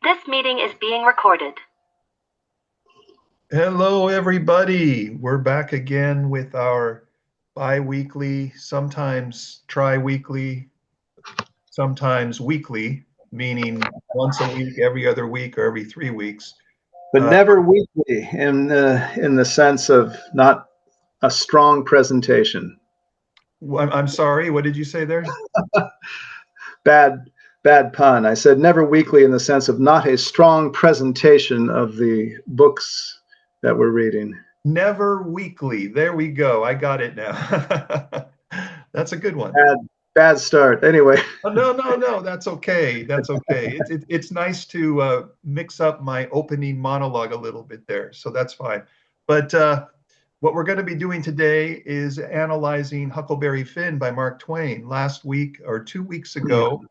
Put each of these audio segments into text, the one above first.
This meeting is being recorded. Hello, everybody. We're back again with our bi-weekly, sometimes tri-weekly, sometimes weekly, meaning once a week, every other week, or every 3 weeks. But never weekly in the sense of not a strong presentation. I'm sorry, what did you say there? Bad pun. I said never weekly in the sense of not a strong presentation of the books that we're reading. Never weekly. There we go. I got it now. That's a good one. Bad start. Anyway. No. That's okay. That's okay. It's nice to mix up my opening monologue a little bit there, so that's fine. But what we're going to be doing today is analyzing Huckleberry Finn by Mark Twain. Last week or 2 weeks ago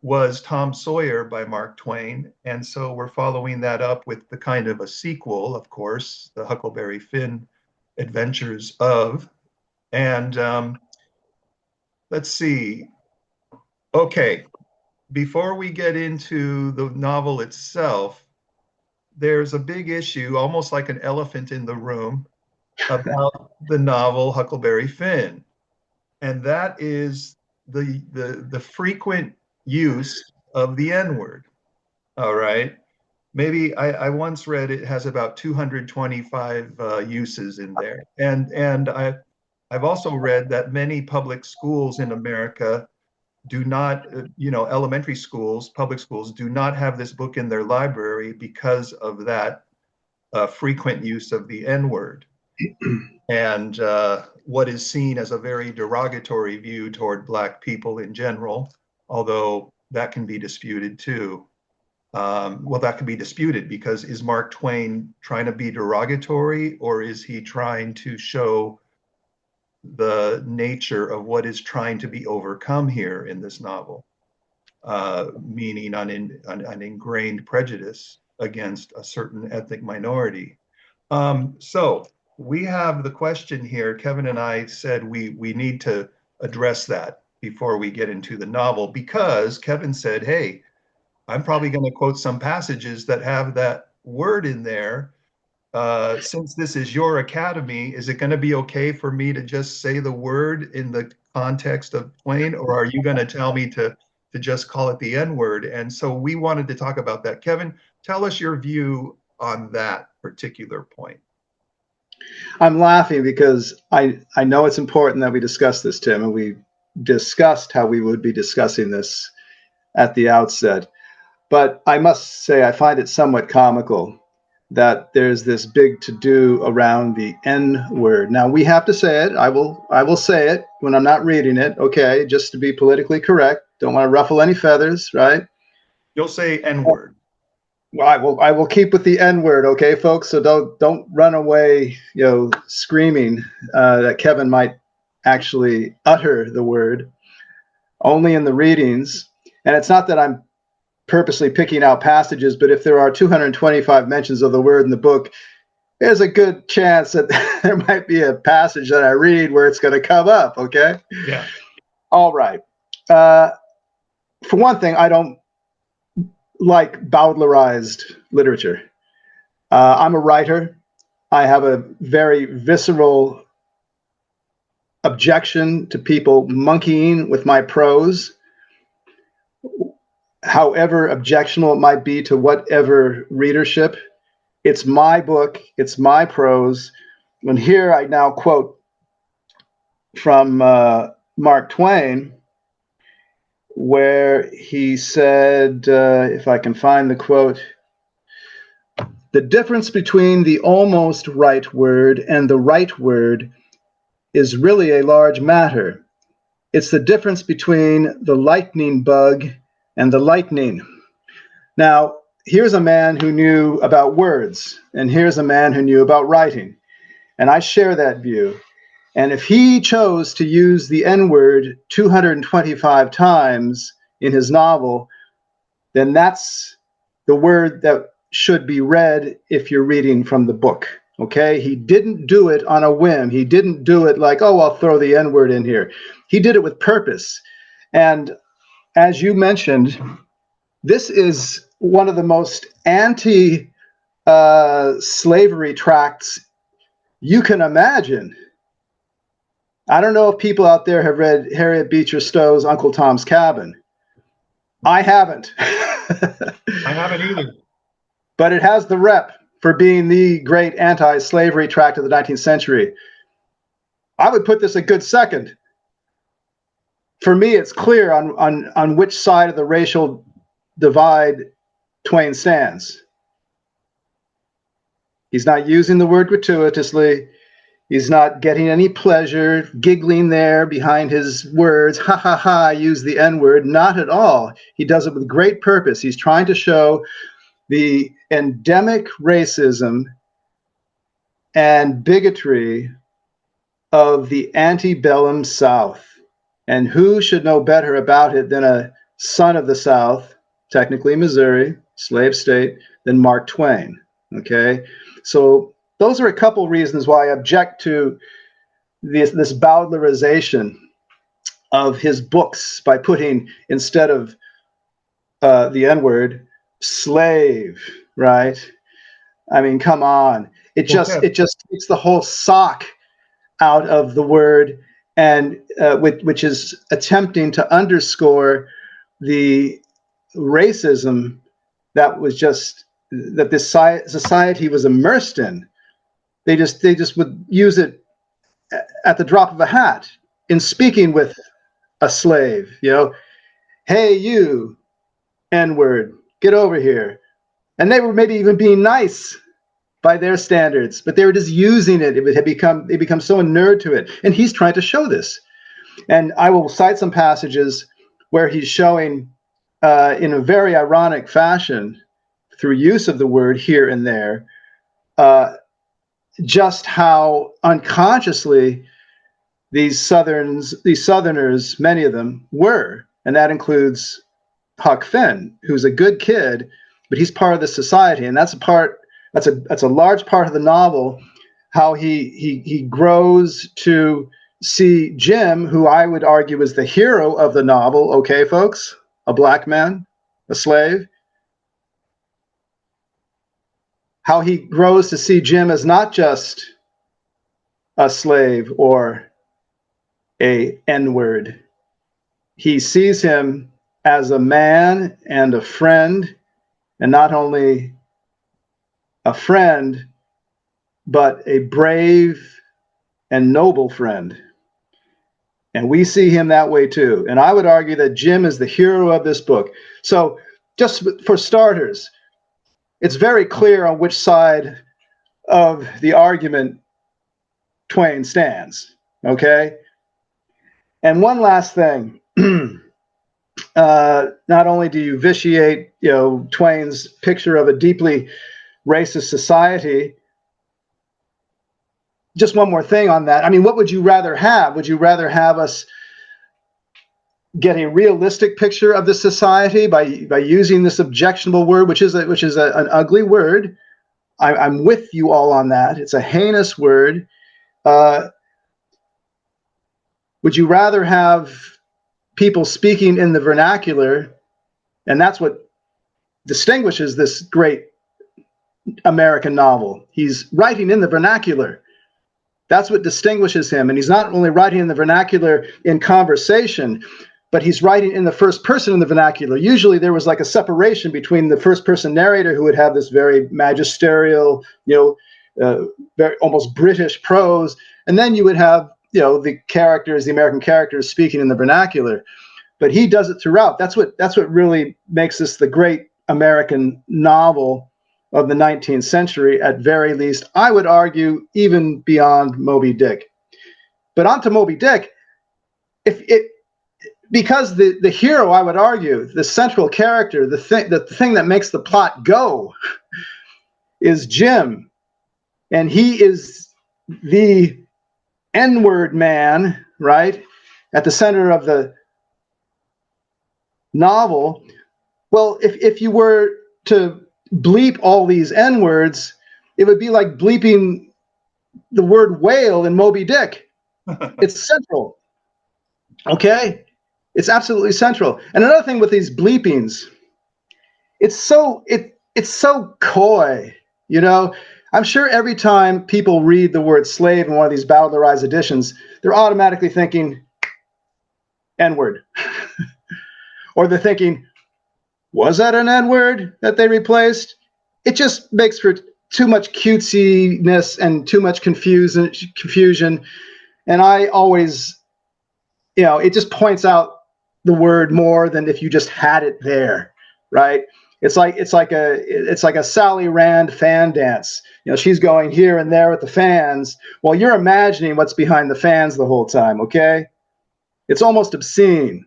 was Tom Sawyer by Mark Twain, and so we're following that up with the kind of a sequel, of course, the Huckleberry Finn Adventures of. And let's see. Okay, before we get into the novel itself, there's a big issue, almost like an elephant in the room, about the novel Huckleberry Finn. And that is the frequent use of the N-word. All right. Maybe I once read it has about 225 uses in there. And I've also read that many public schools in America do not, elementary schools, public schools do not have this book in their library because of that frequent use of the N-word. And what is seen as a very derogatory view toward Black people in general, although that can be disputed too. That can be disputed because is Mark Twain trying to be derogatory, or is he trying to show the nature of what is trying to be overcome here in this novel, meaning an ingrained prejudice against a certain ethnic minority? So we have the question here. Kevin and I said we need to address that before we get into the novel, because Kevin said, hey, I'm probably going to quote some passages that have that word in there. Since this is your academy, is it going to be okay for me to just say the word in the context of Twain, or are you going to tell me to just call it the N-word? And so we wanted to talk about that. Kevin, tell us your view on that particular point. I'm laughing because I know it's important that we discuss this, Tim, and we discussed how we would be discussing this at the outset. But I must say I find it somewhat comical that there's this big to-do around the N-word. Now, we have to say it. I will say it when I'm not reading it, okay, just to be politically correct. Don't want to ruffle any feathers, right? You'll say N-word. Well, I will keep with the N-word, okay, folks? So don't run away, screaming that Kevin might actually utter the word, only in the readings. And it's not that I'm purposely picking out passages, but if there are 225 mentions of the word in the book, there's a good chance that there might be a passage that I read where it's going to come up, okay? Yeah. All right. For one thing, I don't like Bowdlerized literature. I'm a writer. I have a very visceral objection to people monkeying with my prose, however objectionable it might be to whatever readership. It's my book. It's my prose. And here I now quote from Mark Twain, where he said, if I can find the quote, "The difference between the almost right word and the right word is really a large matter. It's the difference between the lightning bug and the lightning." Now, here's a man who knew about words, and here's a man who knew about writing. And I share that view. And if he chose to use the N-word 225 times in his novel, then that's the word that should be read if you're reading from the book, okay? He didn't do it on a whim. He didn't do it like, oh, I'll throw the N-word in here. He did it with purpose. And as you mentioned, This is one of the most anti slavery tracts you can imagine. I don't know if people out there have read Harriet Beecher Stowe's Uncle Tom's Cabin. I haven't. I haven't either. But it has the rep for being the great anti-slavery tract of the 19th century. I would put this a good second. For me, it's clear on which side of the racial divide Twain stands. He's not using the word gratuitously. He's not getting any pleasure, giggling there behind his words. Ha ha ha, I use the N-word. Not at all. He does it with great purpose. He's trying to show the endemic racism and bigotry of the antebellum South. And who should know better about it than a son of the South, technically Missouri, slave state, than Mark Twain? Okay, so those are a couple reasons why I object to this Bowdlerization of his books by putting, instead of the N-word, slave, right? I mean, come on. It just takes the whole sock out of the word, and which is attempting to underscore the racism that was just that this society was immersed in. They just would use it at the drop of a hat in speaking with a slave. You know, hey, you N-word, get over here. And they were maybe even being nice by their standards, but they were just using it. They become so inured to it. And he's trying to show this. And I will cite some passages where he's showing in a very ironic fashion, through use of the word here and there, just how unconsciously these Southerners, many of them were. And that includes Huck Finn, who's a good kid, but he's part of the society. And that's a large part of the novel, how he grows to see Jim, who I would argue is the hero of the novel. Okay, folks, a black man, a slave. How he grows to see Jim as not just a slave or a N-word. He sees him as a man and a friend, and not only a friend, but a brave and noble friend. And we see him that way too. And I would argue that Jim is the hero of this book. So just for starters, it's very clear on which side of the argument Twain stands, okay? And one last thing. Not only do you vitiate, Twain's picture of a deeply racist society, just one more thing on that. I mean, what would you rather have? Would you rather have us get a realistic picture of the society by using this objectionable word, which is an ugly word? I'm with you all on that. It's a heinous word. Would you rather have people speaking in the vernacular? And that's what distinguishes this great American novel. He's writing in the vernacular. That's what distinguishes him. And he's not only writing in the vernacular in conversation, but he's writing in the first person in the vernacular. Usually there was like a separation between the first person narrator, who would have this very magisterial, very almost British prose, and then you would have, the American characters speaking in the vernacular. But he does it throughout. That's what really makes this the great American novel of the 19th century, at very least. I would argue even beyond Moby Dick. But on to Moby Dick. Because the hero, I would argue, the central character, the thing that makes the plot go, is Jim. And he is the N-word man, right, at the center of the novel. Well, if you were to bleep all these N-words, it would be like bleeping the word whale in Moby Dick. It's central. Okay? It's absolutely central. And another thing with these bleepings, it's so coy, you know. I'm sure every time people read the word slave in one of these Battle of the Rise editions, they're automatically thinking N-word. Or they're thinking, was that an N-word that they replaced? It just makes for too much cutesiness and too much confusion. And I always, it just points out the word more than if you just had it there, right? It's like a Sally Rand fan dance. She's going here and there with the fans. Well, you're imagining what's behind the fans the whole time, okay? It's almost obscene.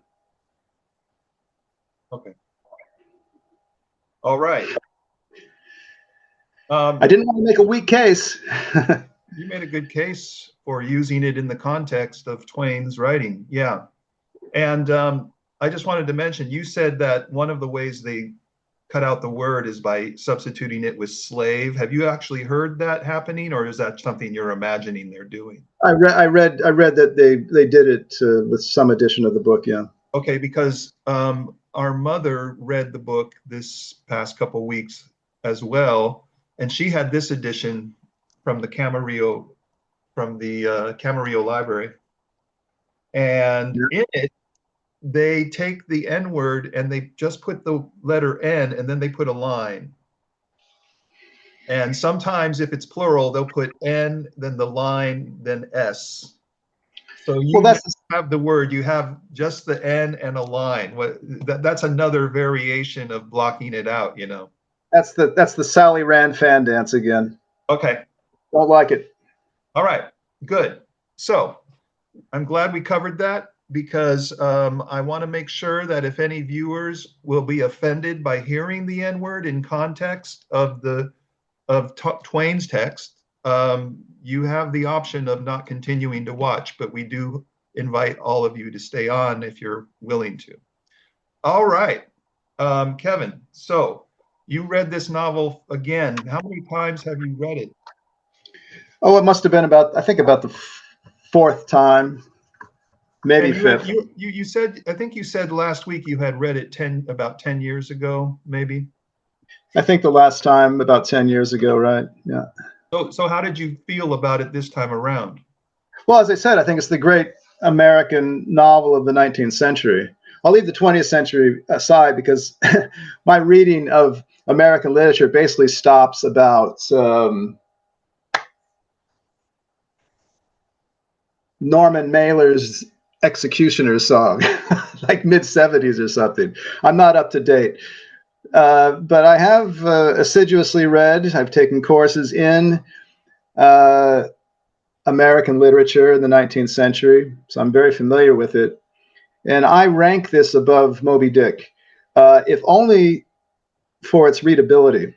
Okay. All right. I didn't want to make a weak case. You made a good case for using it in the context of Twain's writing. Yeah. And I just wanted to mention, you said that one of the ways they cut out the word is by substituting it with slave. Have you actually heard that happening, or is that something you're imagining they're doing? I read that they did it with some edition of the book. Yeah. Okay, because our mother read the book this past couple weeks as well, and she had this edition from the Camarillo library, and in it they take the N word and they just put the letter N and then they put a line. And sometimes if it's plural, they'll put N, then the line, then S. So you have the word, you have just the N and a line. That's another variation of blocking it out, That's the Sally Rand fan dance again. Okay. Don't like it. All right, good. So I'm glad we covered that, because I want to make sure that if any viewers will be offended by hearing the N-word in context of Twain's text, you have the option of not continuing to watch, but we do invite all of you to stay on if you're willing to. All right, Kevin, so you read this novel again. How many times have you read it? Oh, it must have been about the fourth time. Maybe fifth. You said, I think you said last week you had read it about 10 years ago, maybe? I think the last time about 10 years ago, right? Yeah. So how did you feel about it this time around? Well, as I said, I think it's the great American novel of the 19th century. I'll leave the 20th century aside because my reading of American literature basically stops about Norman Mailer's Executioner's Song, like mid-70s or something. I'm not up to date. But I have assiduously read, I've taken courses in American literature in the 19th century, so I'm very familiar with it. And I rank this above Moby Dick, if only for its readability.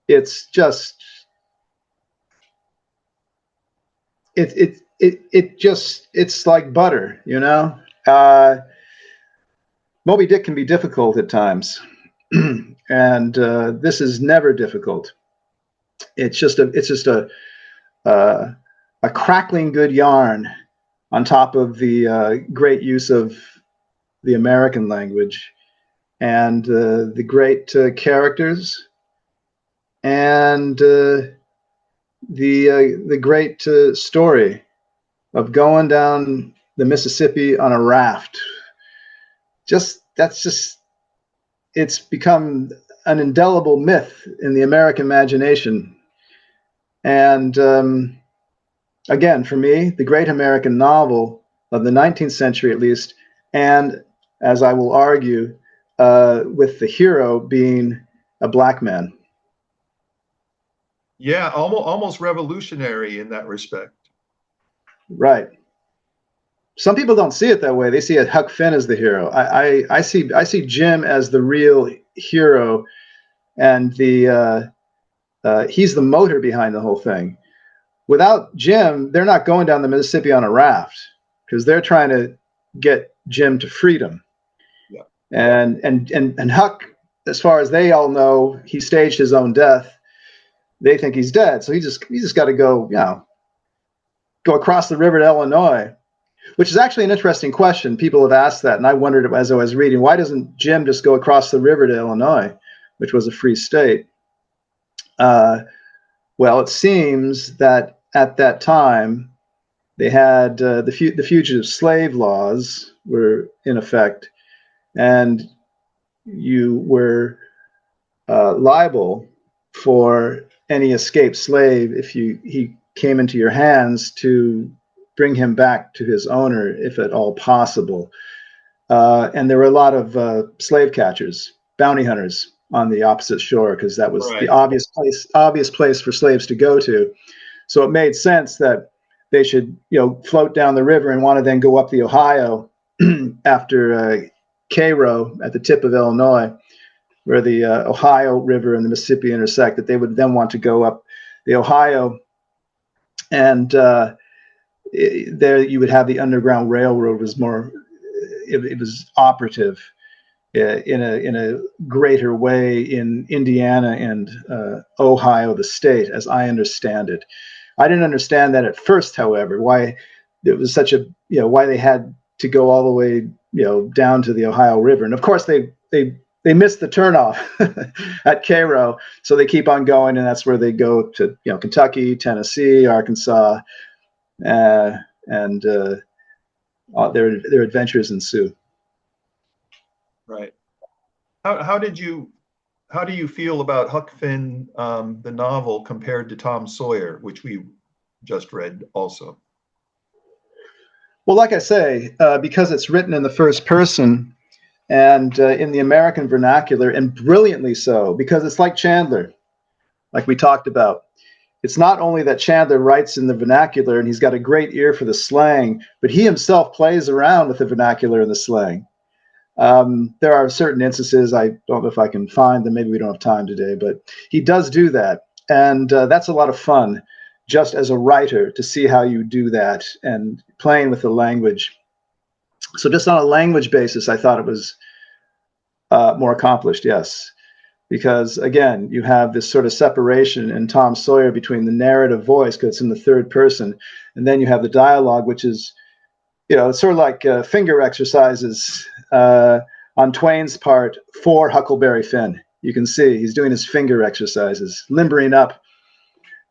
It's just, it's like butter, Moby Dick can be difficult at times, and this is never difficult. It's just a crackling good yarn on top of the great use of the American language and the great characters and the great story of going down the Mississippi on a raft. It's become an indelible myth in the American imagination. And again, for me, the great American novel of the 19th century, at least, and as I will argue, with the hero being a black man. Yeah, almost revolutionary in that respect. Right. Some people don't see it that way. They see Huck Finn as the hero. I see Jim as the real hero, and he's the motor behind the whole thing. Without Jim, they're not going down the Mississippi on a raft because they're trying to get Jim to freedom. Yeah. And Huck, as far as they all know, he staged his own death. They think he's dead, so he just got to go, go across the river to Illinois. which is actually an interesting question. People have asked that, and I wondered as I was reading, why doesn't Jim just go across the river to Illinois, which was a free state? Well, it seems that at that time, they had the fugitive slave laws were in effect, and you were liable for any escaped slave if he came into your hands to bring him back to his owner, if at all possible. And there were a lot of slave catchers, bounty hunters on the opposite shore, because that was the obvious place for slaves to go to. So it made sense that they should, float down the river and want to then go up the Ohio after Cairo at the tip of Illinois, where the Ohio River and the Mississippi intersect, that they would then want to go up the Ohio, and there you would have the Underground Railroad was more, it was operative in a greater way in Indiana and Ohio, the state, as I understand it. I didn't understand that at first, however, why it was such a, why they had to go all the way, down to the Ohio River. And of course they missed the turnoff at Cairo, so they keep on going, and that's where they go to, Kentucky, Tennessee, Arkansas, and their adventures ensue. Right. How do you feel about Huck Finn, the novel, compared to Tom Sawyer, which we just read also? Well, like I say, because it's written in the first person and in the American vernacular, and brilliantly so, because it's like Chandler, like we talked about. It's not only that Chandler writes in the vernacular and he's got a great ear for the slang, but he himself plays around with the vernacular and the slang. There are certain instances, I don't know if I can find them, maybe we don't have time today, but he does do that. And that's a lot of fun, just as a writer, to see how you do that and playing with the language. So just on a language basis, I thought it was more accomplished, yes. Because again, you have this sort of separation in Tom Sawyer between the narrative voice, because it's in the third person, and then you have the dialogue, which is, it's sort of like finger exercises on Twain's part for Huckleberry Finn. You can see he's doing his finger exercises, limbering up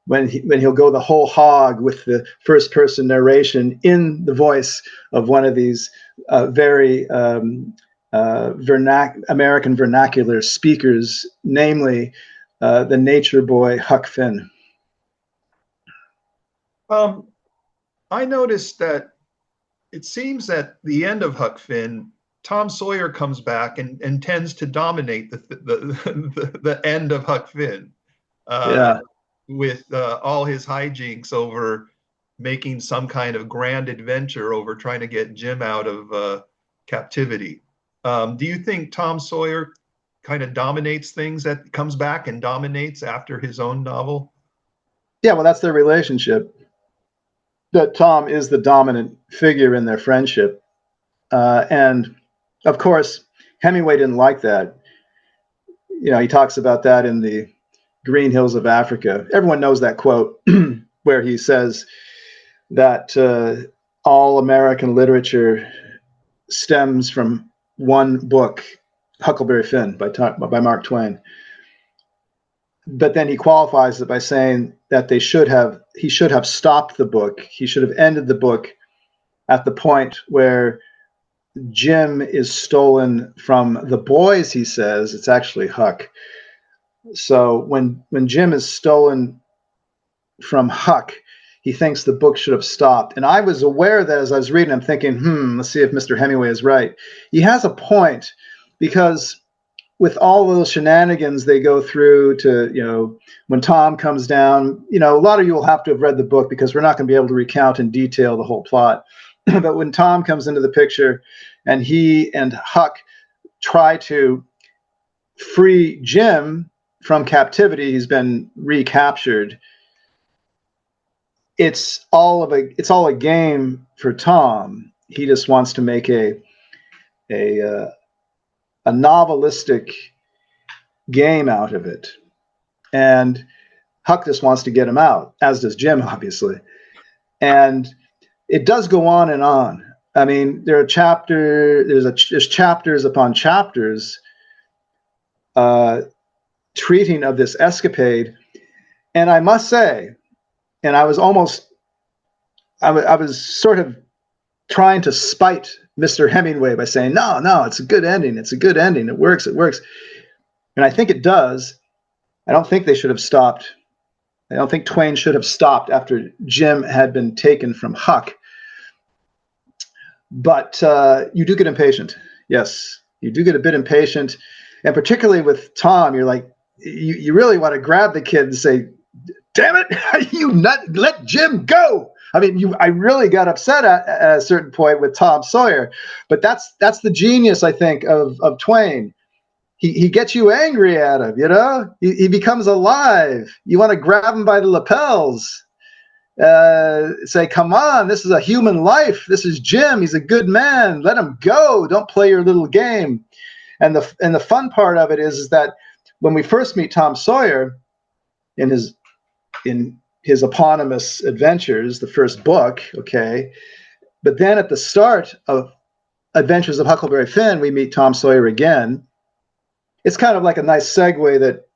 when he'll go the whole hog with the first person narration in the voice of one of these very American vernacular speakers, namely the nature boy Huck Finn. I noticed that it seems at the end of Huck Finn, Tom Sawyer comes back and tends to dominate the end of Huck Finn. With all his hijinks over making some kind of grand adventure over trying to get Jim out of captivity. Do you think Tom Sawyer kind of dominates things, that comes back and dominates after his own novel? Yeah, well, that's their relationship. That Tom is the dominant figure in their friendship. And of course, Hemingway didn't like that. He talks about that in the Green Hills of Africa. Everyone knows that quote where he says that all American literature stems from one book, Huckleberry Finn by Mark Twain. But then he qualifies it by saying that he should have stopped the book. He should have ended the book at the point where Jim is stolen from the boys, he says. It's actually Huck. So when Jim is stolen from Huck, he thinks the book should have stopped. And I was aware that as I was reading, I'm thinking, let's see if Mr. Hemingway is right. He has a point, because with all those shenanigans they go through to, when Tom comes down, a lot of you will have to have read the book, because we're not going to be able to recount in detail the whole plot. But when Tom comes into the picture and he and Huck try to free Jim from captivity, he's been recaptured. It's all a game for Tom. He just wants to make a novelistic game out of it, and Huck just wants to get him out, as does Jim, obviously. And it does go on and on. I mean, there's chapters upon chapters treating of this escapade. And I must say, and I was sort of trying to spite Mr. Hemingway by saying, no, it's a good ending. It's a good ending. It works. And I think it does. I don't think they should have stopped. I don't think Twain should have stopped after Jim had been taken from Huck. But you do get impatient. Yes, you do get a bit impatient. And particularly with Tom, you're like, you really want to grab the kid and say, damn it, you nut, let Jim go. I mean, I really got upset at a certain point with Tom Sawyer. But that's the genius, I think, of Twain. He gets you angry at him, you know? He becomes alive. You want to grab him by the lapels. Say, come on, this is a human life. This is Jim. He's a good man. Let him go. Don't play your little game. And the fun part of it is that when we first meet Tom Sawyer in his eponymous adventures, the first book, okay, but then at the start of Adventures of Huckleberry Finn, we meet Tom Sawyer again. It's kind of like a nice segue that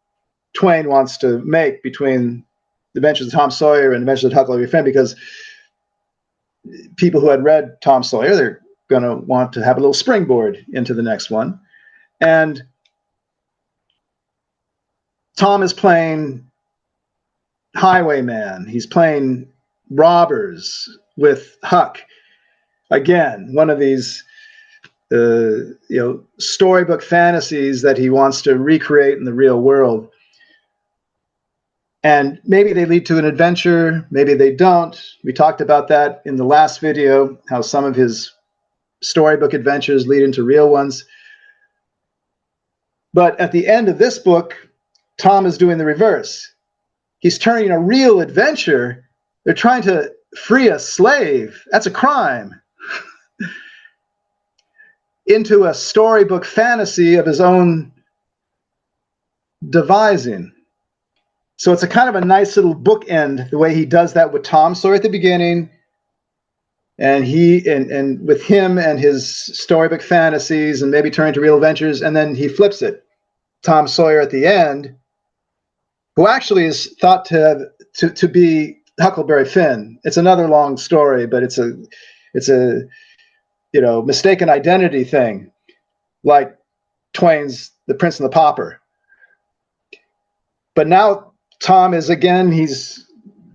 Twain wants to make between the Adventures of Tom Sawyer and Adventures of Huckleberry Finn, because people who had read Tom Sawyer, they're going to want to have a little springboard into the next one. And Tom is playing highwayman. He's playing robbers with Huck. Again, one of these storybook fantasies that he wants to recreate in the real world. And maybe they lead to an adventure, maybe they don't. We talked about that in the last video, how some of his storybook adventures lead into real ones. But at the end of this book, Tom is doing the reverse. He's turning a real adventure. They're trying to free a slave. That's a crime. Into a storybook fantasy of his own devising. So it's a kind of a nice little bookend, the way he does that with Tom Sawyer at the beginning, and and with him and his storybook fantasies, and maybe turning to real adventures, and then he flips it. Tom Sawyer at the end, who actually is thought to be Huckleberry Finn. It's another long story, but it's a mistaken identity thing, like Twain's The Prince and the Pauper. But now Tom is, again, he's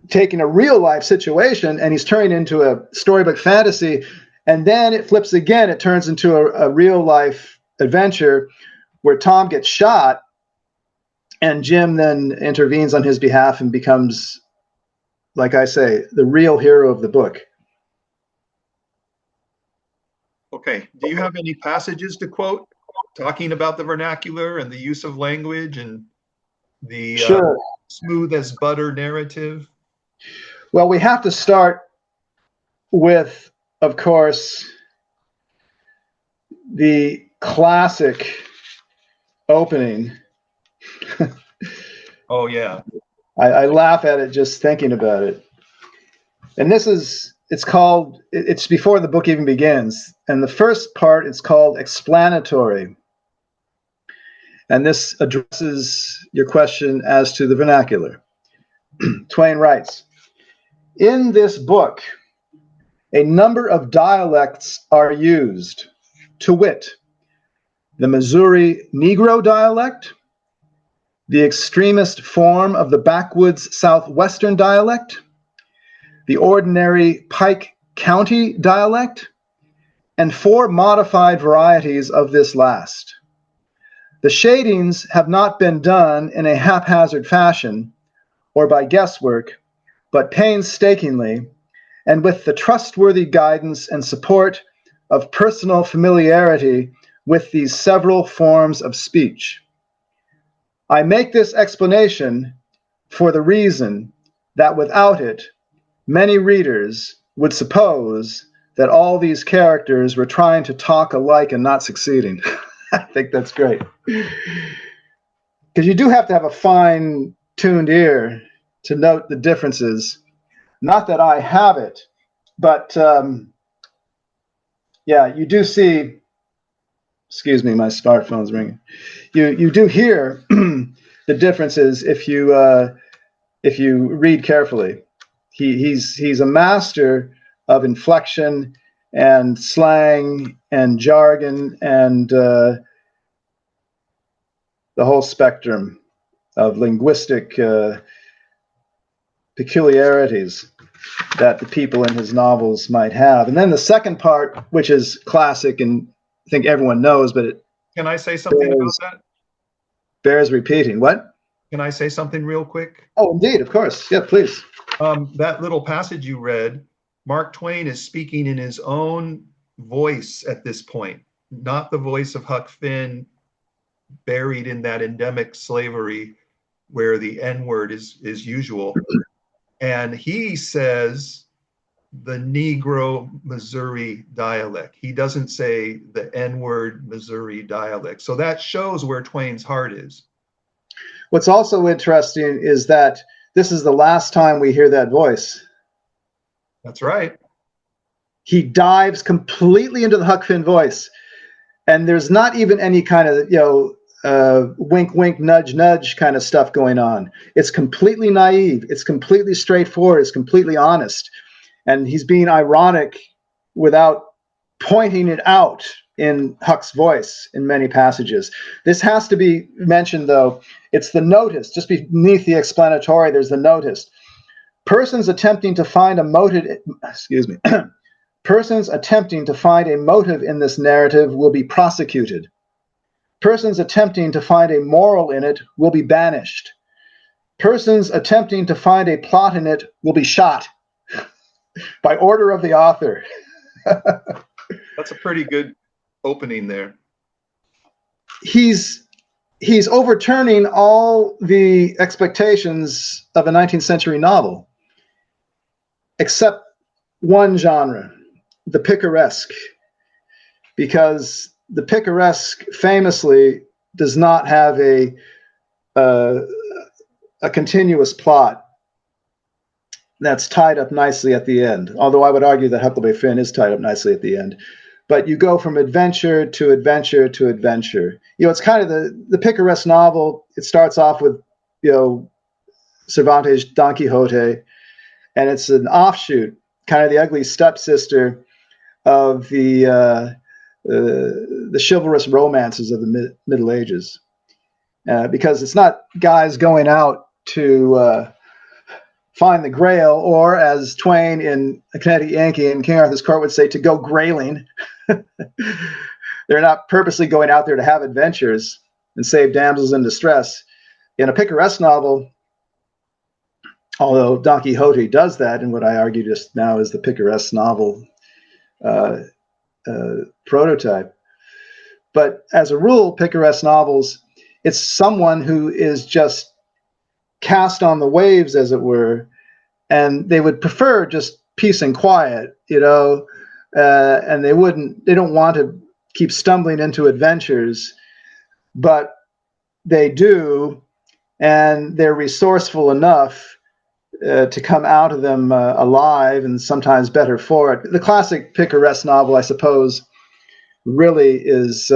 taking a real life situation and he's turning into a storybook fantasy, and then it flips again. It turns into a real life adventure where Tom gets shot, and Jim then intervenes on his behalf and becomes, like I say, the real hero of the book. Okay. Do you have any passages to quote talking about the vernacular and the use of language and the Sure. Smooth as butter narrative? Well, we have to start with, of course, the classic opening. Oh, yeah. I laugh at it just thinking about it. And it's before the book even begins. And the first part is called explanatory. And this addresses your question as to the vernacular. Twain writes, in this book, a number of dialects are used, to wit, the Missouri Negro dialect, the extremist form of the backwoods Southwestern dialect, the ordinary Pike County dialect, and 4 modified varieties of this last. The shadings have not been done in a haphazard fashion or by guesswork, but painstakingly, and with the trustworthy guidance and support of personal familiarity with these several forms of speech. I make this explanation for the reason that without it, many readers would suppose that all these characters were trying to talk alike and not succeeding. I think that's great. Because you do have to have a fine-tuned ear to note the differences. Not that I have it, but Yeah, you do see. Excuse me, my smartphone's ringing. You do hear the differences if you read carefully. He's a master of inflection and slang and jargon and the whole spectrum of linguistic peculiarities that the people in his novels might have. And then the second part, which is classic and I think everyone knows, but it Can I say something about that? bears repeating. What? Can I say something real quick? Oh, indeed, of course. Yeah, please. That little passage you read, Mark Twain is speaking in his own voice at this point, not the voice of Huck Finn buried in that endemic slavery where the N-word is usual. And he says the Negro Missouri dialect. He doesn't say the N-word Missouri dialect. So that shows where Twain's heart is. What's also interesting is that this is the last time we hear that voice. That's right. He dives completely into the Huck Finn voice. And there's not even any kind of, wink, wink, nudge, nudge kind of stuff going on. It's completely naive. It's completely straightforward. It's completely honest. And he's being ironic without pointing it out in Huck's voice in many passages. This has to be mentioned, though. It's the notice. Just beneath the explanatory, there's the notice. Persons attempting to find a motive, persons attempting to find a motive in this narrative will be prosecuted. Persons attempting to find a moral in it will be banished. Persons attempting to find a plot in it will be shot by order of the author. That's a pretty good opening there. He's overturning all the expectations of a 19th century novel, except one genre, the picaresque, because the picaresque famously does not have a continuous plot that's tied up nicely at the end. Although I would argue that Huckleberry Finn is tied up nicely at the end. But you go from adventure to adventure to adventure. It's kind of the picaresque novel. It starts off with, Cervantes' Don Quixote, and it's an offshoot, kind of the ugly stepsister of the chivalrous romances of the Middle Ages, because it's not guys going out to find the Grail, or as Twain in A Connecticut Yankee in King Arthur's Court would say, to go grailing. They're not purposely going out there to have adventures and save damsels in distress. In a picaresque novel, although Don Quixote does that, and what I argue just now is the picaresque novel prototype. But as a rule, picaresque novels, it's someone who is just cast on the waves, as it were, and they would prefer just peace and quiet, and they don't want to keep stumbling into adventures, but they do, and they're resourceful enough to come out of them alive, and sometimes better for it. The classic picaresque novel, I suppose, really is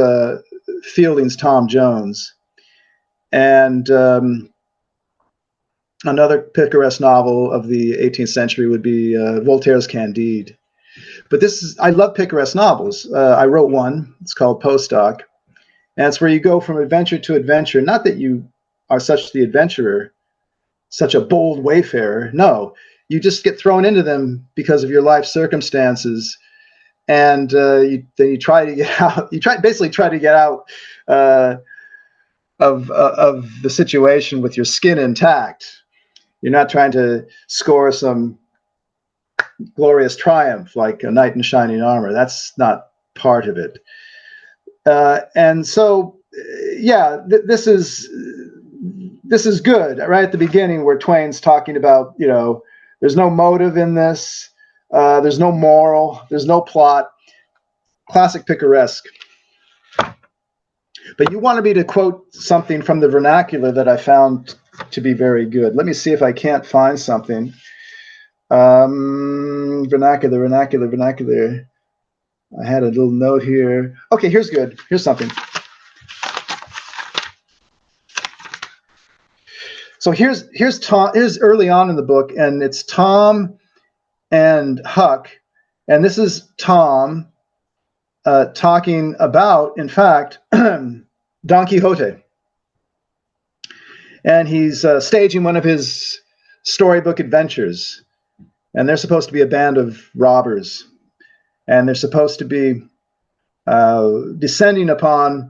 Fielding's Tom Jones. And another picaresque novel of the 18th century would be Voltaire's Candide. But I love picaresque novels. I wrote one. It's called Postdoc. And it's where you go from adventure to adventure. Not that you are such the adventurer, such a bold wayfarer. No, you just get thrown into them because of your life circumstances. And then you try to get out. You basically try to get out of the situation with your skin intact. You're not trying to score some glorious triumph like a knight in shining armor. That's not part of it. And so, this is good right at the beginning, where Twain's talking about, there's no motive in this, there's no moral, there's no plot. Classic picaresque. But you wanted me to quote something from the vernacular that I found to be very good. Let me see if I can't find something. Vernacular. I had a little note here. Okay, here's good. Here's something. So here's Tom. Here's early on in the book, and it's Tom and Huck, and this is Tom talking about, in fact, Don Quixote, and he's staging one of his storybook adventures, and they're supposed to be a band of robbers, and they're supposed to be descending upon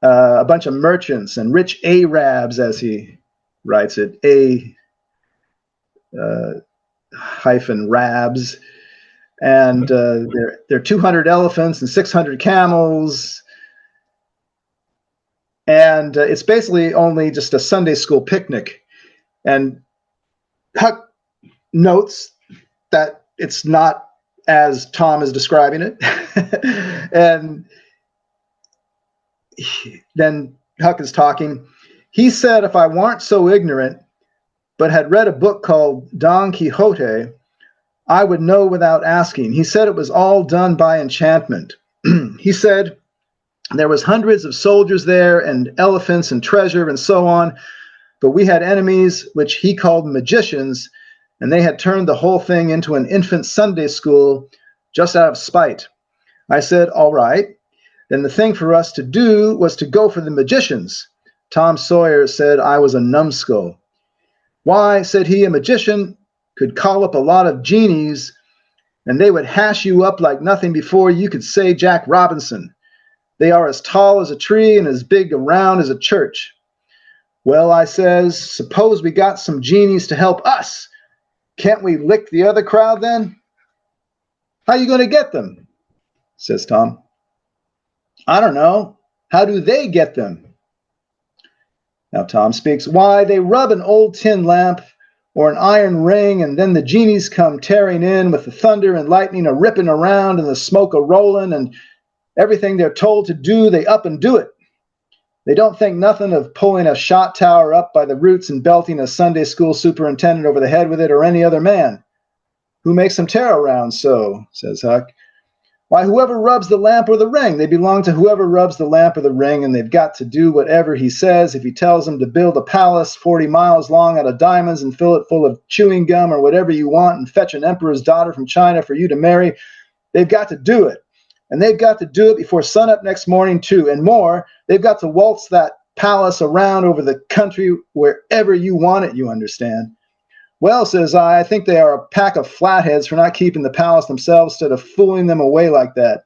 a bunch of merchants and rich Arabs, as he writes it, hyphen rabs, and there are 200 elephants and 600 camels, and it's basically only just a Sunday school picnic. And Huck notes that it's not as Tom is describing it. And then Huck is talking. He said, if I weren't so ignorant, but had read a book called Don Quixote, I would know without asking. He said it was all done by enchantment. He said there was hundreds of soldiers there and elephants and treasure and so on, but we had enemies which he called magicians, and they had turned the whole thing into an infant Sunday school just out of spite. I said, all right, then the thing for us to do was to go for the magicians. Tom Sawyer said I was a numbskull. Why, said he, a magician could call up a lot of genies, and they would hash you up like nothing before you could say Jack Robinson. They are as tall as a tree and as big around as a church. Well, I says, suppose we got some genies to help us. Can't we lick the other crowd then? How are you going to get them? Says Tom. I don't know. How do they get them? Now Tom speaks. Why, they rub an old tin lamp or an iron ring, and then the genies come tearing in with the thunder and lightning a ripping around and the smoke a rolling, and everything they're told to do, they up and do it. They don't think nothing of pulling a shot tower up by the roots and belting a Sunday school superintendent over the head with it, or any other man. Who makes them tear around so? Says Huck. Why, whoever rubs the lamp or the ring. They belong to whoever rubs the lamp or the ring, and they've got to do whatever he says. If he tells them to build a palace 40 miles long out of diamonds and fill it full of chewing gum or whatever you want and fetch an emperor's daughter from China for you to marry, they've got to do it. And they've got to do it before sunup next morning, too. And more, they've got to waltz that palace around over the country wherever you want it, you understand. Well, says I think they are a pack of flatheads for not keeping the palace themselves instead of fooling them away like that.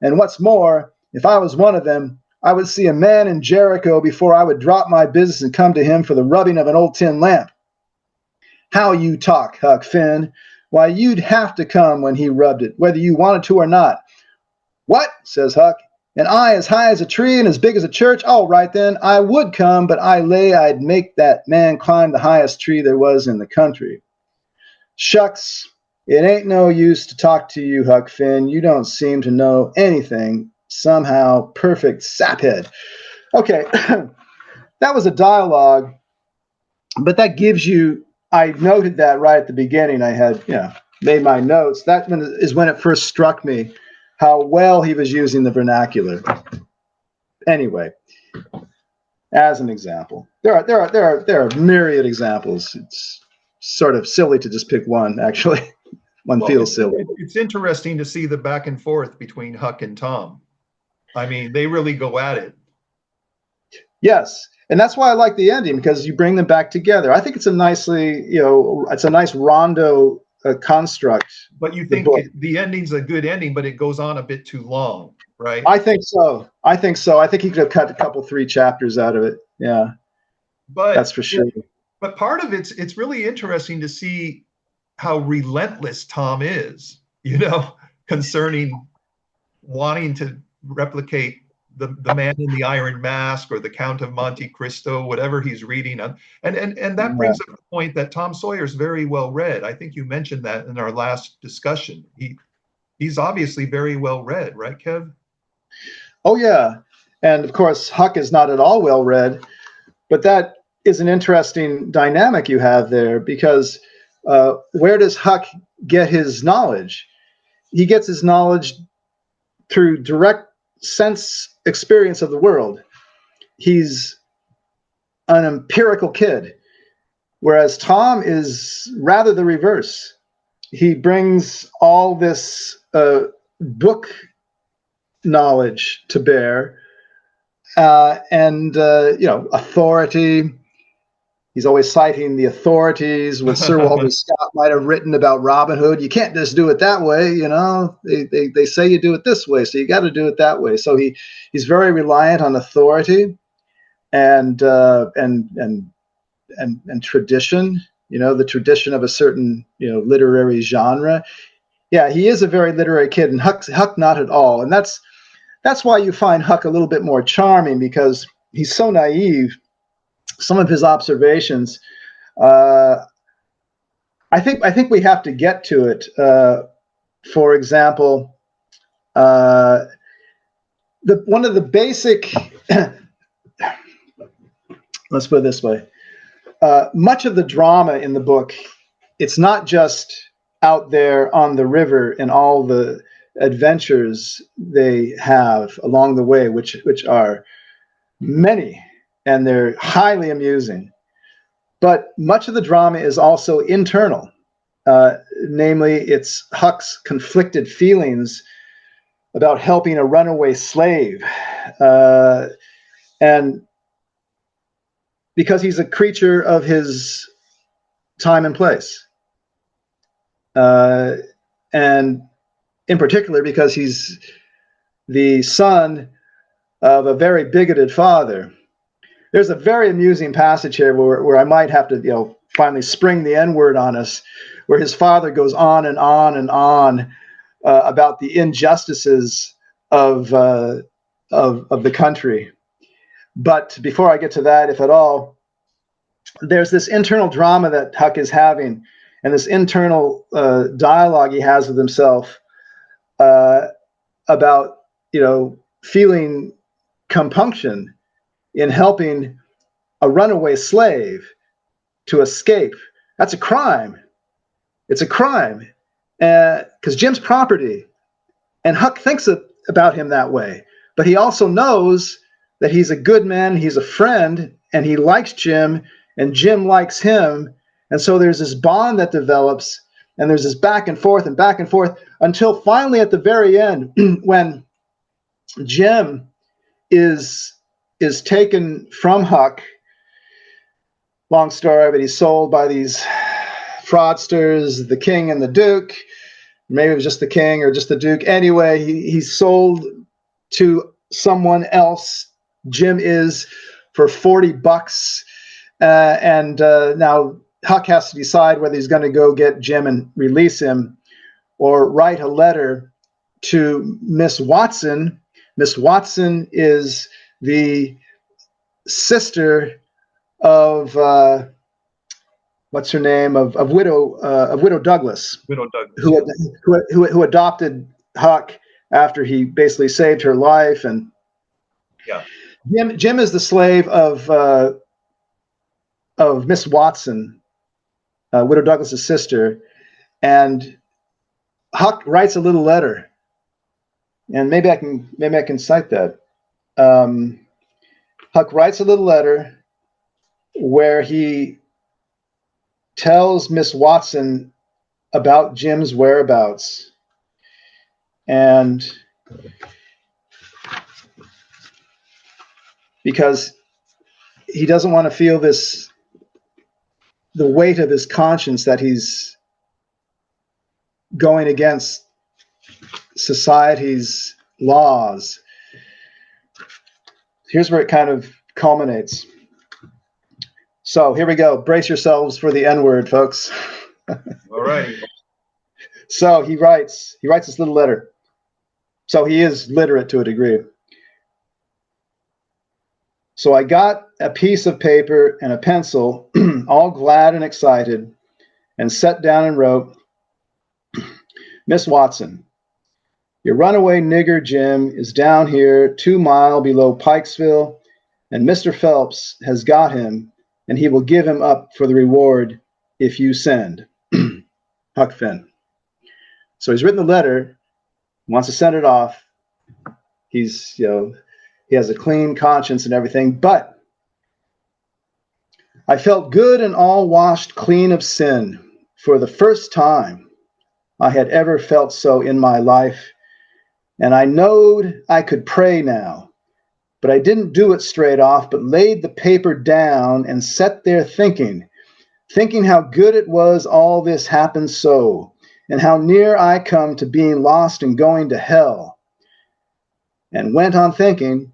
And what's more, if I was one of them, I would see a man in Jericho before I would drop my business and come to him for the rubbing of an old tin lamp. How you talk, Huck Finn. Why, you'd have to come when he rubbed it, whether you wanted to or not. What? Says Huck. And I as high as a tree and as big as a church? All right, then, I would come, but I lay I'd make that man climb the highest tree there was in the country. Shucks, it ain't no use to talk to you, Huck Finn. You don't seem to know anything. Somehow, perfect saphead. Okay, that was a dialogue, but that gives you, I noted that right at the beginning. I had, made my notes. That is when it first struck me how well he was using the vernacular. Anyway, as an example, there are myriad examples. It's sort of silly to just pick one. Actually, feels silly. It's interesting to see the back and forth between Huck and Tom. I mean, they really go at it. Yes, and that's why I like the ending, because you bring them back together. I think it's a nicely, it's a nice rondo construct. But you think the ending's a good ending, but it goes on a bit too long, right? I think so. I think he could have cut a couple, 3 chapters out of it. Yeah, but that's for sure. But part of it's really interesting to see how relentless Tom is, concerning wanting to replicate the Man in the Iron Mask or the Count of Monte Cristo, whatever he's reading. And that brings up the point that Tom Sawyer is very well read. I think you mentioned that in our last discussion. He's obviously very well read, right, Kev? Oh, yeah. And of course, Huck is not at all well read, but that is an interesting dynamic you have there, because where does Huck get his knowledge? He gets his knowledge through direct sense experience of the world. He's an empirical kid, whereas Tom is rather the reverse. He brings all this book knowledge to bear, and authority. He's always citing the authorities, what Sir Walter Scott might have written about Robin Hood. You can't just do it that way, They say you do it this way, so you got to do it that way. So he's very reliant on authority and tradition. The tradition of a certain literary genre. Yeah, he is a very literary kid, and Huck not at all. And that's why you find Huck a little bit more charming, because he's so naive. Some of his observations, I think we have to get to it. For example, one of the basic, let's put it this way, much of the drama in the book, it's not just out there on the river and all the adventures they have along the way, which are many, and they're highly amusing. But much of the drama is also internal. Namely, it's Huck's conflicted feelings about helping a runaway slave. And because he's a creature of his time and place. And in particular, because he's the son of a very bigoted father. There's a very amusing passage here where I might have to, finally spring the N-word on us, where his father goes on and on and on about the injustices of the country. But before I get to that, if at all, there's this internal drama that Huck is having, and this internal dialogue he has with himself about, feeling compunction in helping a runaway slave to escape. That's a crime. It's a crime, because Jim's property, and Huck thinks about him that way. But he also knows that he's a good man, he's a friend, and he likes Jim, and Jim likes him. And so there's this bond that develops, and there's this back and forth, until finally at the very end, when Jim is taken from Huck. Long story, but he's sold by these fraudsters, the king and the duke. Maybe it was just the king or just the duke. Anyway, he's sold to someone else. Jim is, for $40. And now Huck has to decide whether he's going to go get Jim and release him, or write a letter to Miss Watson. Miss Watson is the sister of what's her name, of Widow Douglas. Widow Douglas. Who adopted Huck after he basically saved her life. And yeah, Jim is the slave of Miss Watson, Widow Douglas's sister, and Huck writes a little letter, and maybe I can cite that. Huck writes a little letter where he tells Miss Watson about Jim's whereabouts, and because he doesn't want to feel the weight of his conscience that he's going against society's laws. Here's where it kind of culminates. So here we go. Brace yourselves for the N-word, folks. All right. So he writes this little letter. So he is literate to a degree. So I got a piece of paper and a pencil, all glad and excited, and sat down and wrote, Miss Watson, your runaway nigger Jim is down here 2 miles below Pikesville, and Mr. Phelps has got him, and he will give him up for the reward if you send. Huck Finn. So he's written the letter, wants to send it off, He's, he has a clean conscience and everything. But I felt good and all washed clean of sin for the first time I had ever felt so in my life. And I knowed I could pray now, but I didn't do it straight off, but laid the paper down and sat there thinking how good it was all this happened so, and how near I come to being lost and going to hell. And went on thinking,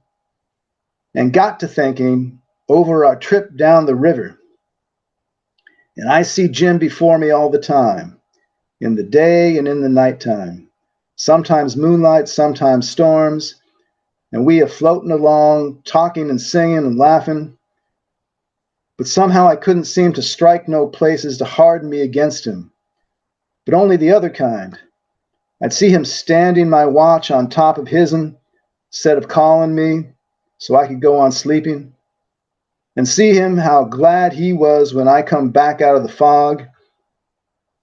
and got to thinking over our trip down the river. And I see Jim before me all the time, in the day and in the nighttime, sometimes moonlight, sometimes storms, and we are floating along, talking and singing and laughing. But somehow I couldn't seem to strike no places to harden me against him, but only the other kind. I'd see him standing my watch on top of his'n, instead of calling me so I could go on sleeping, and see him how glad he was when I come back out of the fog,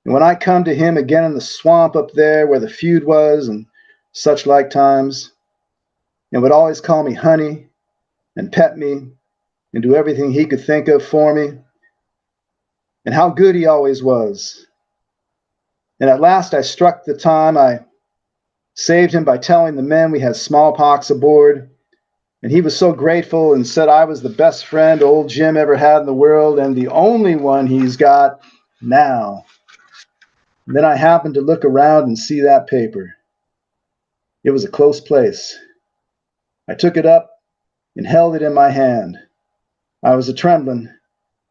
and when I come to him again in the swamp up there where the feud was and such like times, and would always call me honey and pet me and do everything he could think of for me, and how good he always was. And at last I struck the time I saved him by telling the men we had smallpox aboard, and he was so grateful and said I was the best friend old Jim ever had in the world and the only one he's got now. And then I happened to look around and see that paper. It was a close place. I took it up and held it in my hand. I was a-trembling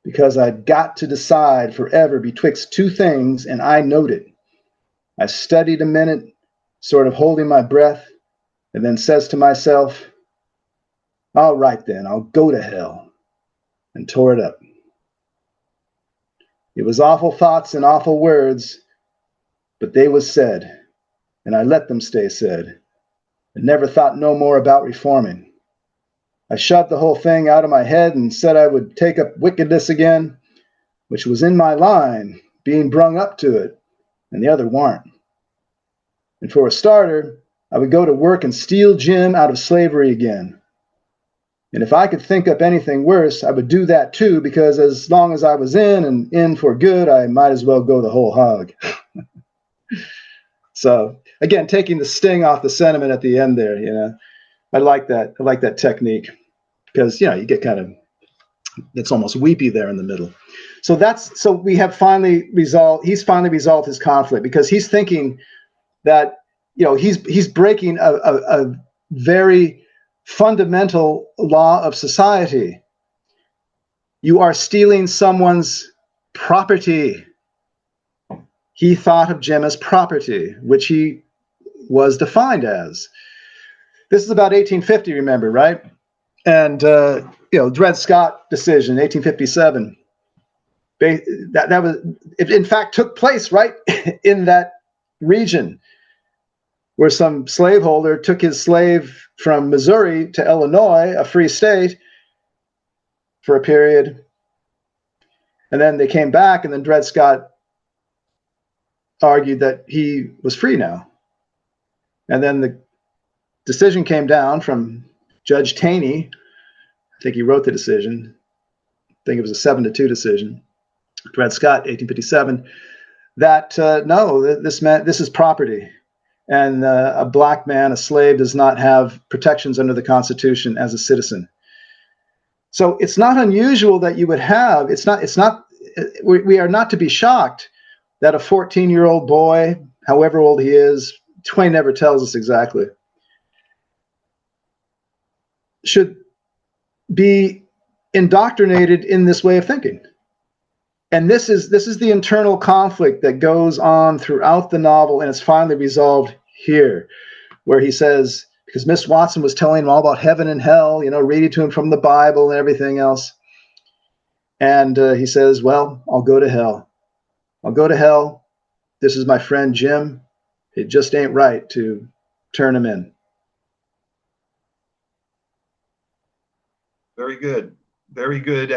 because I'd got to decide forever betwixt two things, and I knowed it. I studied a minute, sort of holding my breath, and then says to myself, all right then, I'll go to hell, and tore it up. It was awful thoughts and awful words, but they was said, and I let them stay said, and never thought no more about reforming. I shot the whole thing out of my head and said I would take up wickedness again, which was in my line, being brung up to it, and the other warn't. And for a starter, I would go to work and steal Jim out of slavery again. And if I could think up anything worse, I would do that too, because as long as I was in and in for good, I might as well go the whole hog. So again, taking the sting off the sentiment at the end there, I like that. I like that technique because, you get kind of, it's almost weepy there in the middle. So we have he's finally resolved his conflict because he's thinking that, he's breaking a very fundamental law of society. You are stealing someone's property. He thought of Jim as property, which he was defined as. This is about 1850, remember, right? And, Dred Scott decision, 1857. That was, it in fact took place right in that region where some slaveholder took his slave from Missouri to Illinois, a free state, for a period. And then they came back, and then Dred Scott argued that he was free now. And then the decision came down from Judge Taney. I think he wrote the decision. I think it was a 7-2 decision. Dred Scott, 1857, that no, this is property. And a black man, a slave, does not have protections under the Constitution as a citizen. So it's not unusual that you would have, we are not to be shocked that a 14-year-old boy, however old he is, Twain never tells us exactly, should be indoctrinated in this way of thinking. And this is the internal conflict that goes on throughout the novel, and it's finally resolved here, where he says, because Miss Watson was telling him all about heaven and hell, reading to him from the Bible and everything else. And he says, well, I'll go to hell. I'll go to hell. This is my friend Jim. It just ain't right to turn him in. Very good. Very good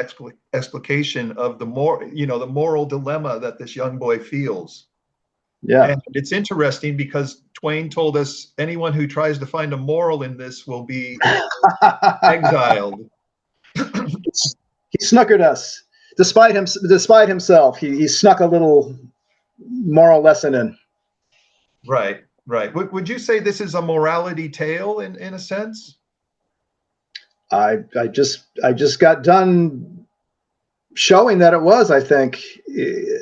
explication of the moral dilemma that this young boy feels. Yeah. And it's interesting because Twain told us anyone who tries to find a moral in this will be exiled. He snookered us. Despite himself, he snuck a little moral lesson in. Right, right. Would you say this is a morality tale in a sense? I just got done showing that it was, I think,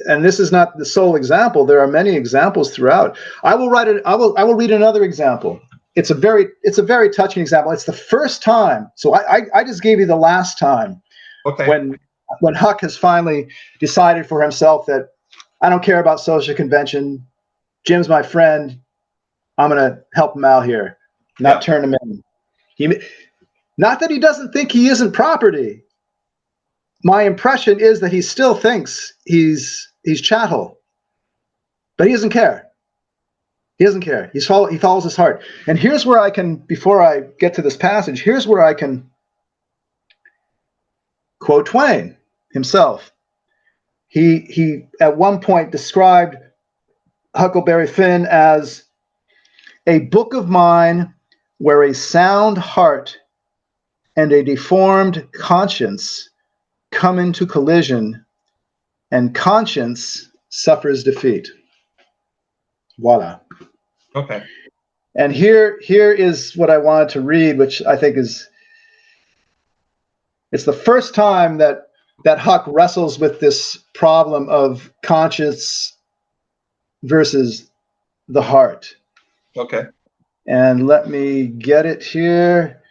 and this is not the sole example. There are many examples throughout. I will read another example. It's a very touching example. It's the first time. So I just gave you the last time. Okay. When Huck has finally decided for himself that I don't care about social convention. Jim's my friend. I'm going to help him out here, not turn him in. Not that he doesn't think he isn't property. My impression is that he still thinks he's chattel, but he doesn't care. He doesn't care. He follows his heart. And here's where I can, before I get to this passage, here's where I can quote Twain himself. He at one point described Huckleberry Finn as a book of mine where a sound heart and a deformed conscience come into collision, and conscience suffers defeat. Voila. Okay. And here is what I wanted to read, which I think it's the first time that Huck wrestles with this problem of conscience versus the heart. Okay. And let me get it here.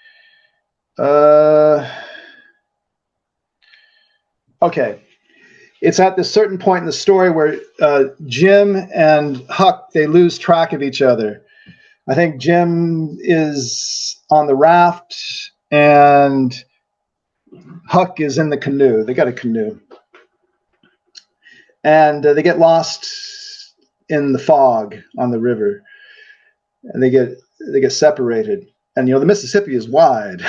Okay. It's at this certain point in the story where Jim and Huck, they lose track of each other. I think Jim is on the raft and Huck is in the canoe. They got a canoe. And they get lost in the fog on the river. And they get separated. And, the Mississippi is wide.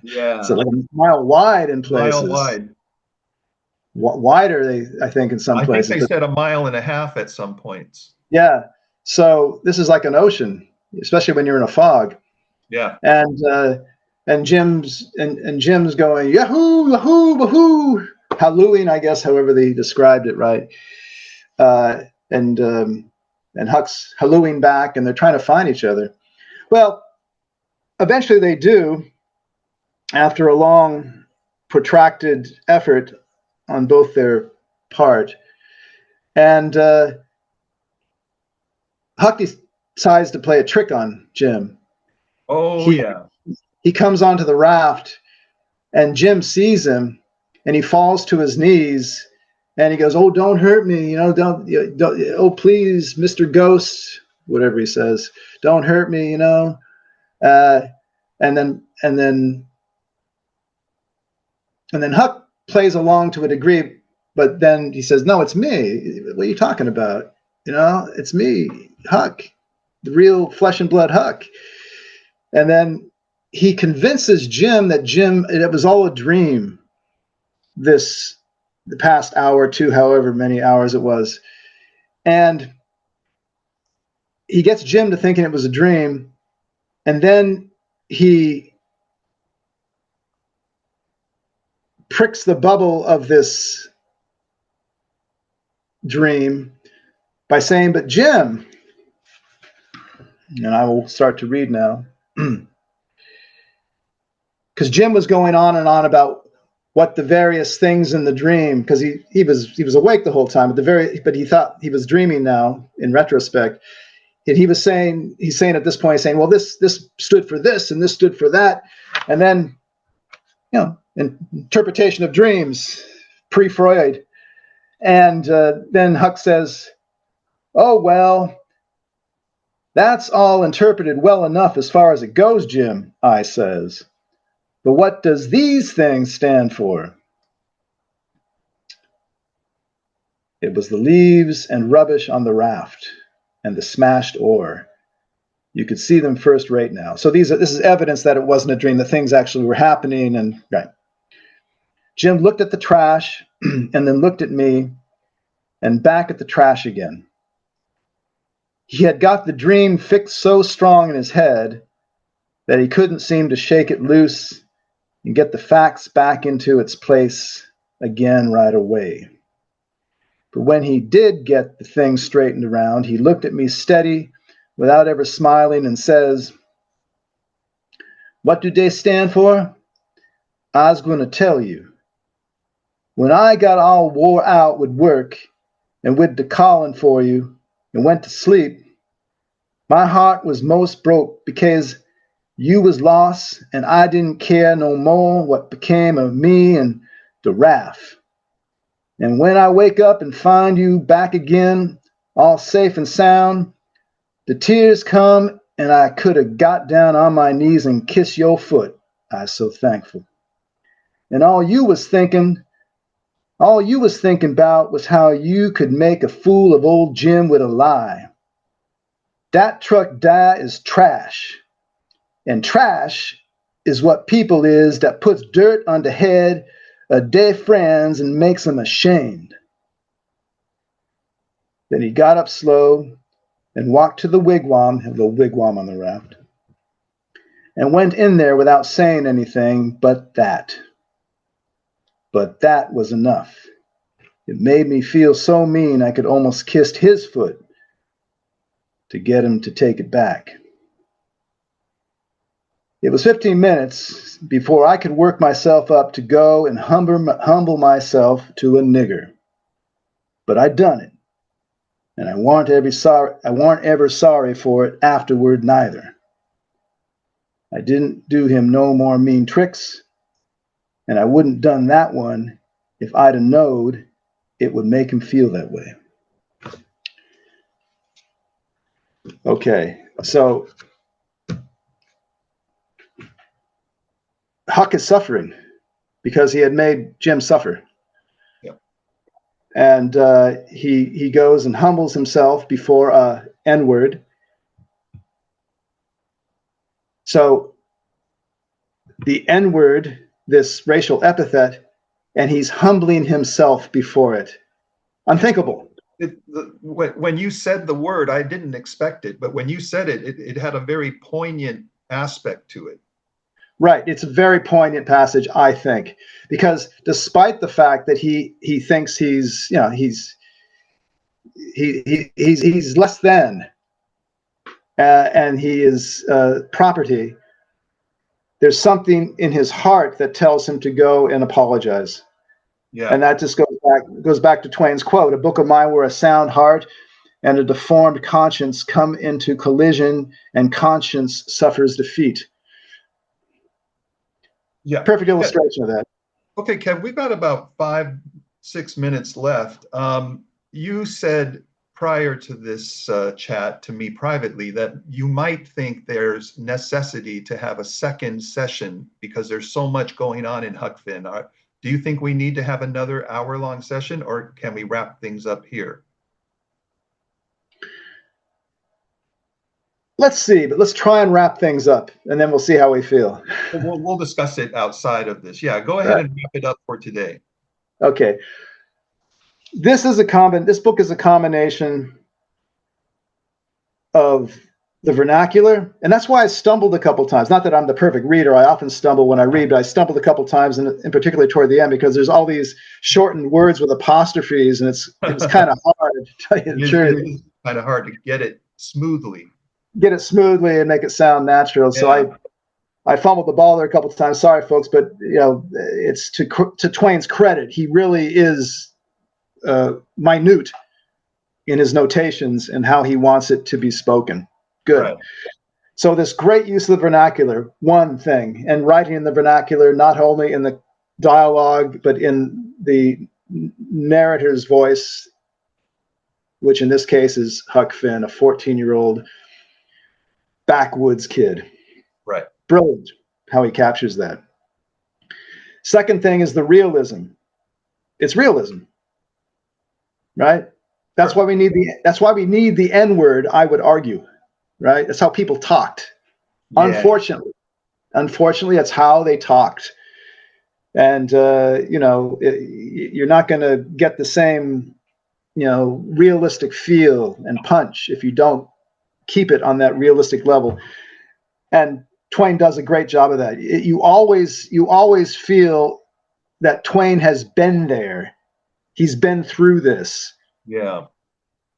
Yeah. It's like a mile wide in places. Mile wide. Wider, I think, in some places. I think they said 1.5 miles at some points. Yeah. So this is like an ocean, especially when you're in a fog. Yeah. And Jim's going yahoo, yahoo, wahoo, hallooing, I guess, however they described it, right? And Huck's hallooing back, and they're trying to find each other. Well, eventually they do, after a long, protracted effort on both their part. And Huck decides to play a trick on Jim. Oh, yeah. He comes onto the raft, and Jim sees him, and he falls to his knees, and he goes, "Oh, don't hurt me, don't oh, please, Mr. Ghost," whatever he says, "don't hurt me, And then Huck plays along to a degree, but then he says, "No, it's me. What are you talking about? It's me, Huck, the real flesh and blood Huck." And then he convinces Jim that it was all a dream. The past hour or two, however many hours it was. And he gets Jim to thinking it was a dream. And then he pricks the bubble of this dream by saying, "But Jim," and I will start to read now, because Jim was going on and on about what the various things in the dream, because he was awake the whole time, but he thought he was dreaming now in retrospect. And he's saying at this point, well, this stood for this and this stood for that. And then, interpretation of dreams, pre-Freud. And then Huck says, "Oh, well, that's all interpreted well enough as far as it goes, Jim," I says. "But what does these things stand for?" It was the leaves and rubbish on the raft and the smashed oar. You could see them first rate now. So this is evidence that it wasn't a dream, that things actually were happening. And right. Jim looked at the trash and then looked at me and back at the trash again. He had got the dream fixed so strong in his head that he couldn't seem to shake it loose and get the facts back into its place again right away. But when he did get the thing straightened around, he looked at me steady without ever smiling and says, "What do they stand for? I's going to tell you. When I got all wore out with work and with the calling for you and went to sleep, my heart was most broke because you was lost and I didn't care no more what became of me and the raft. And when I wake up and find you back again, all safe and sound, the tears come and I could have got down on my knees and kissed your foot. I was so thankful. And all you was thinking about was how you could make a fool of old Jim with a lie. That truck die is trash. And trash is what people is that puts dirt on the head of their friends and makes them ashamed." Then he got up slow and walked to the wigwam, have a wigwam on the raft, and went in there without saying anything but that. But that was enough. It made me feel so mean I could almost kissed his foot to get him to take it back. It was 15 minutes before I could work myself up to go and humble myself to a nigger. But I done it, and I warn't ever sorry for it afterward neither. I didn't do him no more mean tricks, and I wouldn't done that one if I'd have knowed it would make him feel that way. Okay, so Huck is suffering because he had made Jim suffer. Yep. And he goes and humbles himself before a N-word. So the N-word, this racial epithet, and he's humbling himself before it. Unthinkable. When you said the word, I didn't expect it, but when you said it, it had a very poignant aspect to it. Right. It's a very poignant passage, I think, because despite the fact that he thinks he's less than, and he is property, there's something in his heart that tells him to go and apologize. Yeah. And that just goes back to Twain's quote: "A book of mine where a sound heart and a deformed conscience come into collision, and conscience suffers defeat." Yeah. Perfect illustration of that. Okay, Kev, we've got about 5-6 minutes left. You said prior to this chat to me privately that you might think there's necessity to have a second session because there's so much going on in Huck Finn. Do you think we need to have another hour-long session, or can we wrap things up here? Let's see, but let's try and wrap things up, and then we'll see how we feel. We'll discuss it outside of this. Yeah, go ahead and wrap it up for today. Okay. This book is a combination of the vernacular, and that's why I stumbled a couple times. Not that I'm the perfect reader. I often stumble when I read, but I stumbled a couple times, in particular toward the end, because there's all these shortened words with apostrophes, and it's kind of hard to tell you the truth. It is kind of hard to get it smoothly and make it sound natural. Yeah. So I fumbled the ball there a couple of times. Sorry, folks, but it's to Twain's credit. He really is minute in his notations and how he wants it to be spoken. Good. Right. So this great use of the vernacular, one thing, and writing in the vernacular, not only in the dialogue, but in the narrator's voice, which in this case is Huck Finn, a 14-year-old backwoods kid. Right. Brilliant how he captures that. Second thing is the realism. It's realism, right? That's why we need the N-word, I would argue, right? That's how people talked. Yeah. Unfortunately, that's how they talked. And you're not going to get the same realistic feel and punch if you don't keep it on that realistic level. And Twain does a great job of that. You always feel that Twain has been there. He's been through this. Yeah.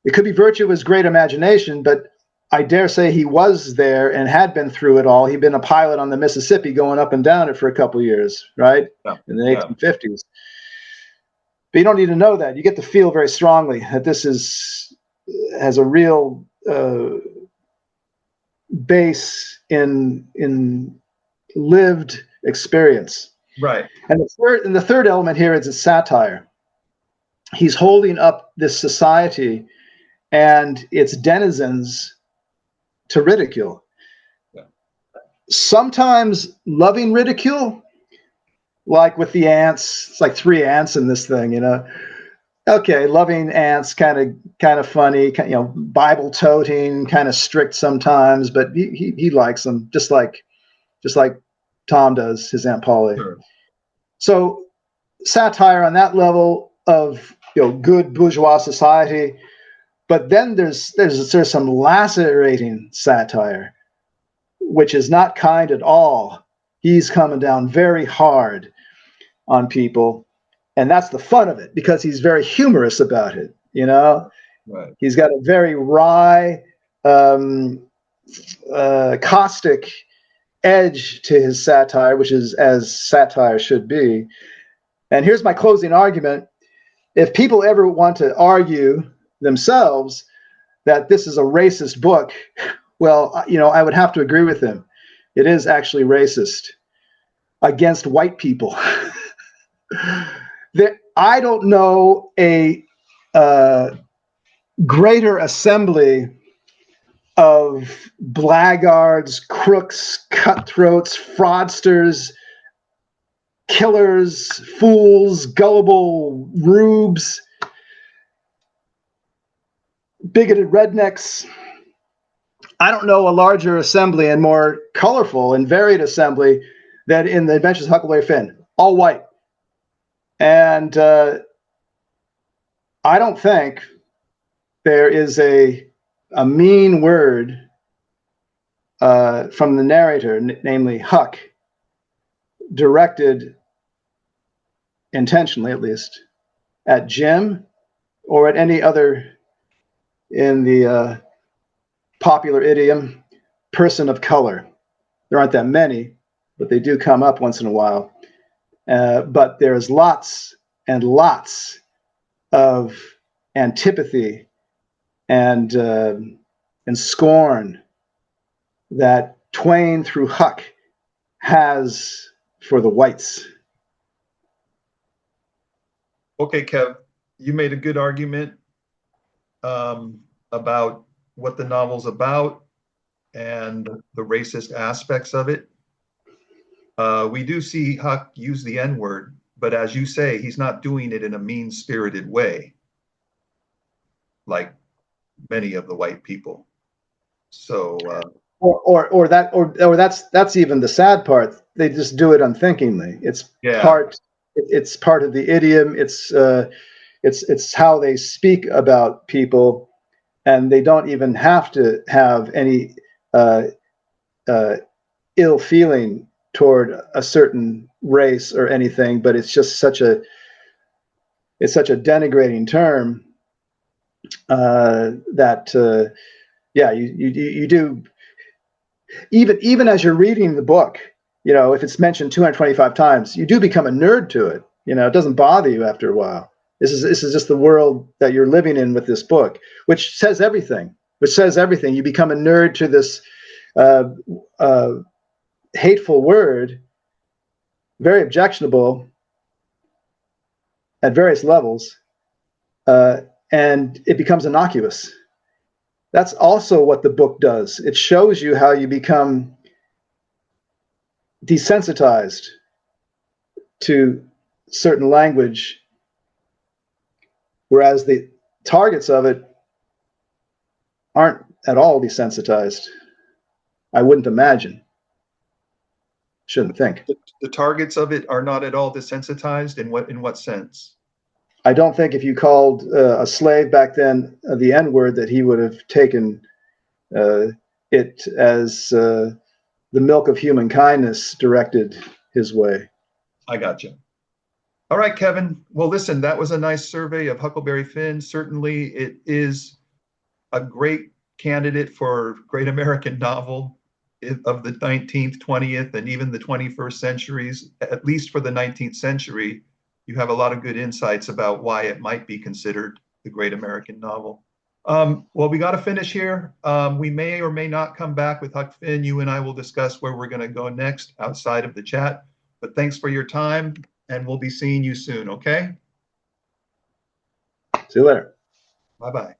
It could be virtue of his great imagination, but I dare say he was there and had been through it all. He'd been a pilot on the Mississippi going up and down it for a couple of years, right? Yeah. In the 1850s. But you don't need to know that. You get to feel very strongly that this has a real base in lived experience. Right. And the third element here is a satire. He's holding up this society and its denizens to ridicule. Yeah. Sometimes loving ridicule, like with the ants. It's like 3 ants in this thing, you know. Okay, loving ants, kind of funny, you know, Bible toting, kind of strict sometimes, but he likes them just like Tom does his Aunt Polly. Sure. So satire on that level of, you know, good bourgeois society, but then there's some lacerating satire, which is not kind at all. He's coming down very hard on people. And that's the fun of it, because he's very humorous about it, you know. Right. He's got a very wry, caustic edge to his satire, which is as satire should be. And here's my closing argument. If people ever want to argue themselves that this is a racist book, well, you know, I would have to agree with them. It is actually racist against white people. I don't know a greater assembly of blackguards, crooks, cutthroats, fraudsters, killers, fools, gullible rubes, bigoted rednecks. I don't know a larger assembly and more colorful and varied assembly than in the Adventures of Huckleberry Finn, all white. And I don't think there is a mean word from the narrator, namely Huck, directed intentionally, at least, at Jim or at any other, in the popular idiom, person of color. There aren't that many, but they do come up once in a while. But there's lots and lots of antipathy and scorn that Twain through Huck has for the whites. Okay, Kev, you made a good argument about what the novel's about and the racist aspects of it. We do see Huck use the N-word, but as you say, he's not doing it in a mean-spirited way, like many of the white people. So, that's even the sad part. They just do it unthinkingly. It's part of the idiom. It's how they speak about people, and they don't even have to have any ill feeling toward a certain race or anything, but it's just such a denigrating term that you do, even as you're reading the book, you know, if it's mentioned 225 times, you do become a nerd to it. You know, it doesn't bother you after a while. This is just the world that you're living in with this book, which says everything. You become a nerd to this hateful word, very objectionable at various levels, and it becomes innocuous. That's also what the book does. It shows you how you become desensitized to certain language, whereas the targets of it aren't at all desensitized. I wouldn't imagine. Shouldn't think. The targets of it are not at all desensitized. In what sense? I don't think if you called a slave back then the N-word that he would have taken it as the milk of human kindness directed his way. I got you. All right, Kevin. Well, listen, that was a nice survey of Huckleberry Finn. Certainly, it is a great candidate for great American novel of the 19th, 20th, and even the 21st centuries. At least for the 19th century, you have a lot of good insights about why it might be considered the great American novel. Well, we got to finish here. We may or may not come back with Huck Finn. You and I will discuss where we're going to go next outside of the chat. But thanks for your time, and we'll be seeing you soon, okay? See you later. Bye-bye.